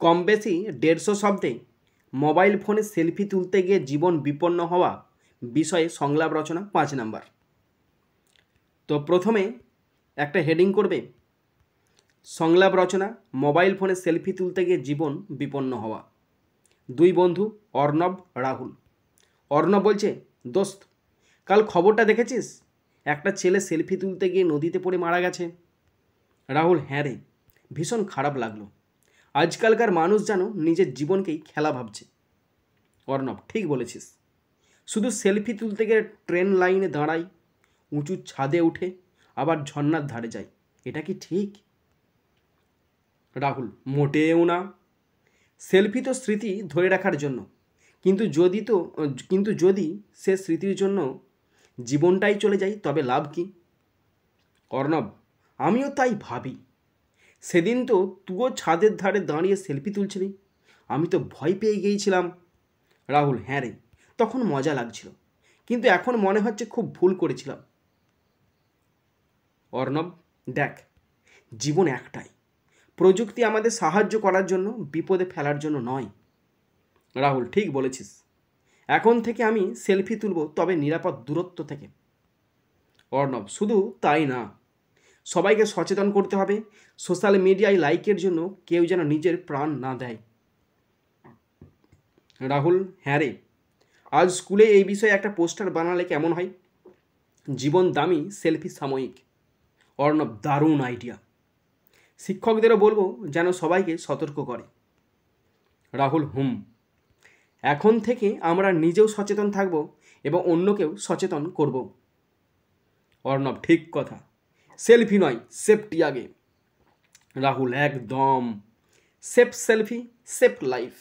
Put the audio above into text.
কম বেশি 150 শব্দে মোবাইল ফোনে সেলফি তুলতে গিয়ে জীবন বিপন্ন হওয়া বিষয়ে সংলাপ রচনা 5 নাম্বার। তো প্রথমে একটা হেডিং করবে, সংলাপ রচনা মোবাইল ফোনে সেলফি তুলতে গিয়ে জীবন বিপন্ন হওয়া। দুই বন্ধু অর্ণব রাহুল। অর্ণব বলছে, দোস্ত কাল খবরটা দেখেছিস? একটা ছেলে সেলফি তুলতে গিয়ে নদীতে পড়ে মারা গেছে। রাহুল, হ্যাঁ রে, ভীষণ খারাপ লাগলো। আজকালকার মানুষ যেন নিজের জীবনকেই খেলা ভাবছে। অর্ণব, ঠিক বলেছিস। শুধু সেলফি তুলতে গিয়ে ট্রেন লাইনে দাঁড়াই, উঁচু ছাদে উঠে আবার ঝর্ণার ধারে যাই, এটা কি ঠিক? রাহুল, মোটেও না। সেলফি তো স্মৃতি ধরে রাখার জন্য, কিন্তু যদি সে স্মৃতির জন্য জীবনটাই চলে যায় তবে লাভ কি? অর্ণব, আমিও তাই ভাবি। সেদিন তো তুইও ছাদের ধারে দাঁড়িয়ে সেলফি তুলছিলি, আমি তো ভয় পেয়ে গিয়েছিলাম। রাহুল, হ্যাঁ রে, তখন মজা লাগছিল, কিন্তু এখন মনে হচ্ছে খুব ভুল করেছিলাম। অর্ণব, দেখ, জীবন একটাই, প্রযুক্তি আমাদের সাহায্য করার জন্য, বিপদে ফেলার জন্য নয়। রাহুল, ঠিক বলেছিস। এখন থেকে আমি সেলফি তুলব, তবে নিরাপদ দূরত্ব থেকে। অর্ণব, শুধু তাই না, সবাইকে সচেতন করতে হবে। সোশ্যাল মিডিয়ায় লাইকের জন্য কেউ যেন নিজের প্রাণ না দেয়। রাহুল, হ্যাঁ রে, আজ স্কুলে এই বিষয়ে একটা পোস্টার বানালে কেমন হয়? জীবন দামি, সেলফি সাময়িক। অর্ণব, দারুণ আইডিয়া। শিক্ষকদেরও বলবো যেন সবাইকে সতর্ক করে। রাহুল, এখন থেকে আমরা নিজেও সচেতন থাকব এবং অন্যকেও সচেতন করব। অর্ণব, ঠিক কথা, সেলফি নয়, সেফটি আগে। রাহুল, একদম। Safe selfie, safe life.